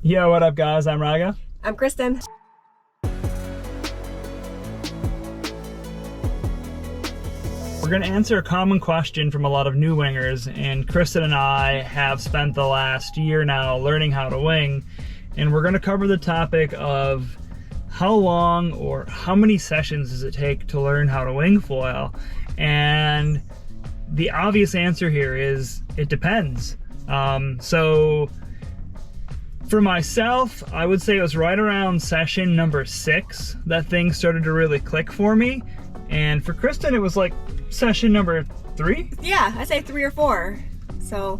Yo, what up guys? I'm Raga. I'm Kristen. We're going to answer a common question from a lot of new wingers, and Kristen and I have spent the last year now learning how to wing, and we're going to cover the topic of how long or how many sessions does it take to learn how to wing foil. And the obvious answer here is it depends. So for myself, I would say it was right around session number 6 that things started to really click for me. And for Kristen, it was like session number 3? Yeah, I'd say 3 or 4. So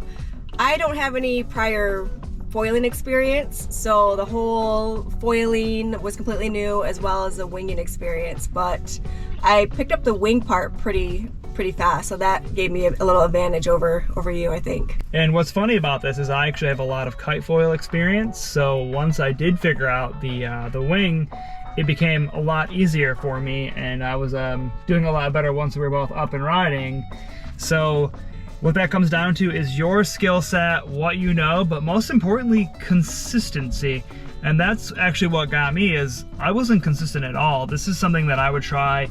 I don't have any prior foiling experience, so the whole foiling was completely new, as well as the winging experience. But I picked up the wing part pretty fast, so that gave me a little advantage over you, I think. And what's funny about this is I actually have a lot of kite foil experience, so once I did figure out the wing, it became a lot easier for me, and I was doing a lot better once we were both up and riding. So what that comes down to is your skill set, what you know, but most importantly, consistency. And that's actually what got me, is I wasn't consistent at all. This is something that I would try.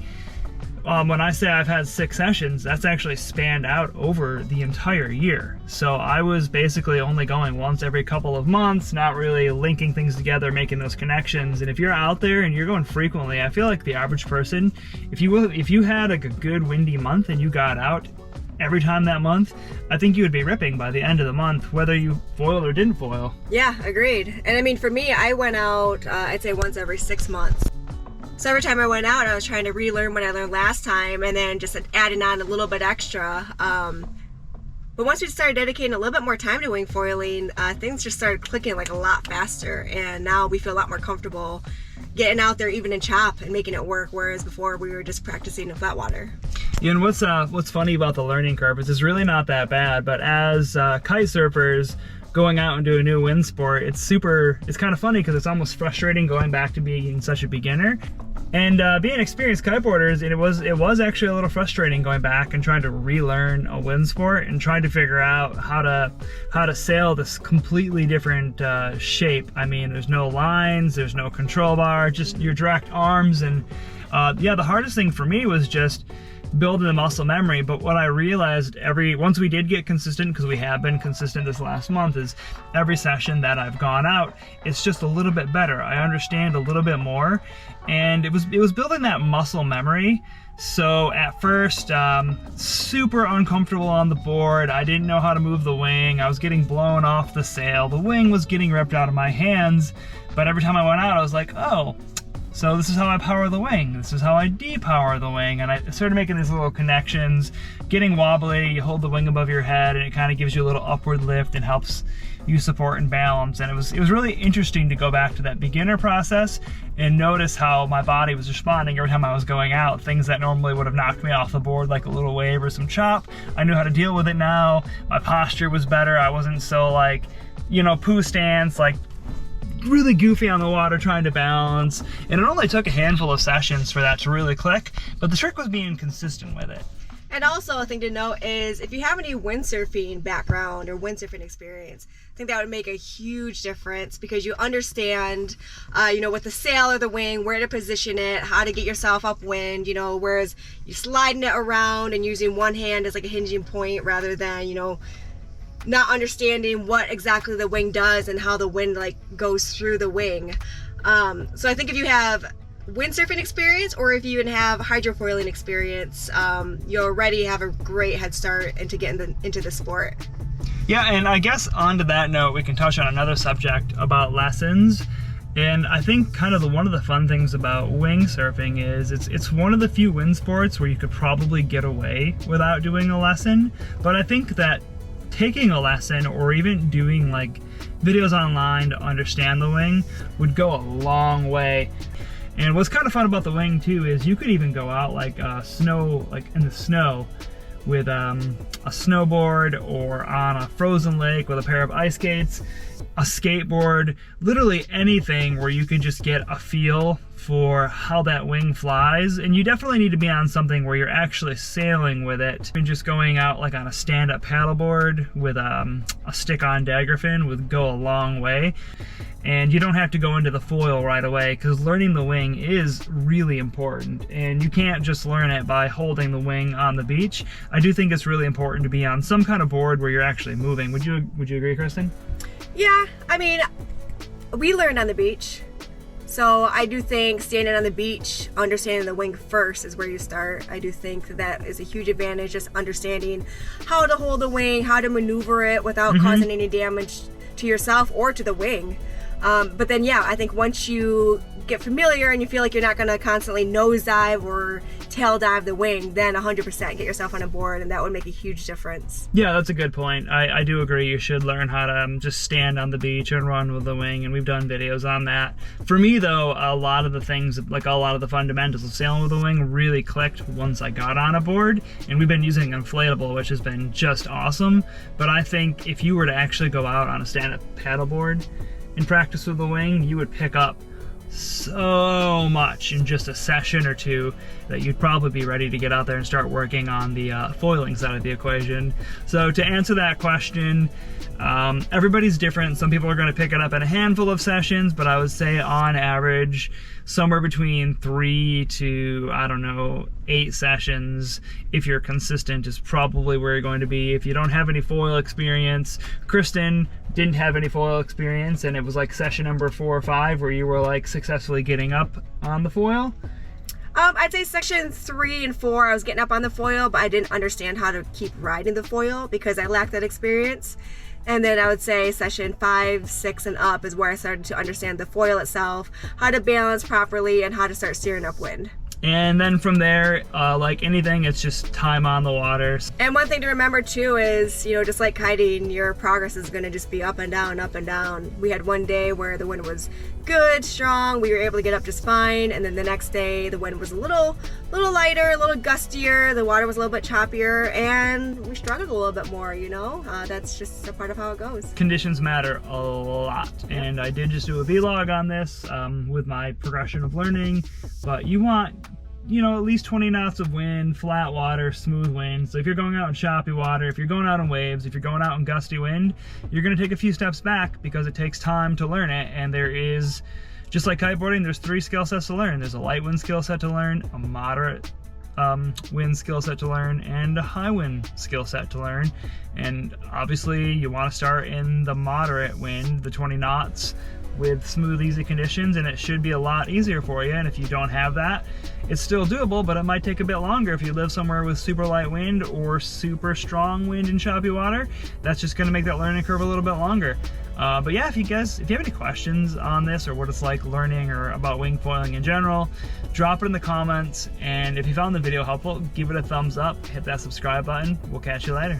When I say I've had 6 sessions, that's actually spanned out over the entire year. So I was basically only going once every couple of months, not really linking things together, making those connections. And if you're out there and you're going frequently, I feel like the average person, if you had like a good windy month and you got out every time that month, I think you would be ripping by the end of the month, whether you foiled or didn't foil. Yeah, agreed. And I mean, for me, I went out, I'd say once every 6 months. So every time I went out, I was trying to relearn what I learned last time, and then just adding on a little bit extra. But once we started dedicating a little bit more time to wing foiling, things just started clicking like a lot faster, and now we feel a lot more comfortable getting out there even in chop and making it work, whereas before we were just practicing in flat water. Yeah, and what's funny about the learning curve is it's really not that bad, but as kite surfers going out and do a new wind sport, it's kind of funny because it's almost frustrating going back to being such a beginner. And being experienced kiteboarders, it was actually a little frustrating going back and trying to relearn a wind sport and trying to figure out how to sail this completely different shape. I mean, there's no lines, there's no control bar, just your direct arms. And yeah, the hardest thing for me was just building the muscle memory. But what I realized once we did get consistent, because we have been consistent this last month, is every session that I've gone out, it's just a little bit better. I understand a little bit more, and it was building that muscle memory. So at first, super uncomfortable on the board. I didn't know how to move the wing. I was getting blown off the sail. The wing was getting ripped out of my hands. But every time I went out, I was like, oh, so this is how I power the wing. This is how I depower the wing. And I started making these little connections, getting wobbly. You hold the wing above your head and it kind of gives you a little upward lift and helps you support and balance. And it was really interesting to go back to that beginner process and notice how my body was responding every time I was going out. Things that normally would have knocked me off the board, like a little wave or some chop, I knew how to deal with it now. My posture was better. I wasn't so like, poo stance, like really goofy on the water trying to balance. And it only took a handful of sessions for that to really click, but the trick was being consistent with it. And also a thing to note is if you have any windsurfing background or windsurfing experience, I think that would make a huge difference, because you understand, with the sail or the wing, where to position it, how to get yourself upwind, whereas you're sliding it around and using one hand as like a hinging point rather than, not understanding what exactly the wing does and how the wind goes through the wing. So I think if you have windsurfing experience, or if you even have hydrofoiling experience, you already have a great head start into getting into the sport. Yeah, and I guess onto that note, we can touch on another subject about lessons. And I think kind of one of the fun things about wing surfing is it's one of the few wind sports where you could probably get away without doing a lesson. But I think that taking a lesson or even doing like videos online to understand the wing would go a long way. And what's kind of fun about the wing too is you could even go out like in the snow with a snowboard, or on a frozen lake with a pair of ice skates, a skateboard, literally anything where you can just get a feel for how that wing flies. And you definitely need to be on something where you're actually sailing with it. And just going out like on a stand-up paddleboard with a stick-on dagger fin would go a long way. And you don't have to go into the foil right away, because learning the wing is really important, and you can't just learn it by holding the wing on the beach. I do think it's really important to be on some kind of board where you're actually moving. Would you agree, Kristen? Yeah, I mean, we learned on the beach. So I do think standing on the beach, understanding the wing first is where you start. I do think that is a huge advantage, just understanding how to hold the wing, how to maneuver it without causing any damage to yourself or to the wing. But then, yeah, I think once you get familiar and you feel like you're not going to constantly nosedive or tail dive the wing, then 100% get yourself on a board, and that would make a huge difference. Yeah, that's a good point. I do agree you should learn how to just stand on the beach and run with the wing, and we've done videos on that. For me, though, a lot of the things, like a lot of the fundamentals of sailing with the wing really clicked once I got on a board, and we've been using an inflatable, which has been just awesome. But I think if you were to actually go out on a stand-up paddleboard and practice with the wing, you would pick up so much in just a session or two that you'd probably be ready to get out there and start working on the foiling side of the equation. So to answer that question, everybody's different. Some people are going to pick it up in a handful of sessions, but I would say on average somewhere between 3 to, I don't know, 8 sessions, if you're consistent, is probably where you're going to be. If you don't have any foil experience, Kristen didn't have any foil experience, and it was like session number 4 or 5 where you were like successfully getting up on the foil. I'd say section 3 and 4, I was getting up on the foil, but I didn't understand how to keep riding the foil because I lacked that experience. And then I would say session 5, 6, and up is where I started to understand the foil itself, how to balance properly, and how to start steering upwind. And then from there, like anything, it's just time on the water. And one thing to remember too is, you know, just like kiting, your progress is going to just be up and down, up and down. We had one day where the wind was good, strong, we were able to get up just fine, and then the next day the wind was a little lighter, a little gustier, the water was a little bit choppier, and we struggled a little bit more, you know? That's just a part of how it goes. Conditions matter a lot, and I did just do a vlog on this with my progression of learning, but you want, you know, at least 20 knots of wind, flat water, smooth wind. So if you're going out in choppy water, if you're going out in waves, if you're going out in gusty wind, you're going to take a few steps back because it takes time to learn it. And there is, just like kiteboarding, there's 3 skill sets to learn. There's a light wind skill set to learn, a moderate wind skill set to learn, and a high wind skill set to learn. And obviously you want to start in the moderate wind, the 20 knots, with smooth, easy conditions, and it should be a lot easier for you. And if you don't have that, it's still doable, but it might take a bit longer. If you live somewhere with super light wind or super strong wind in choppy water, that's just going to make that learning curve a little bit longer. But yeah, if you have any questions on this or what it's like learning or about wing foiling in general, drop it in the comments. And if you found the video helpful, give it a thumbs up, hit that subscribe button. We'll catch you later.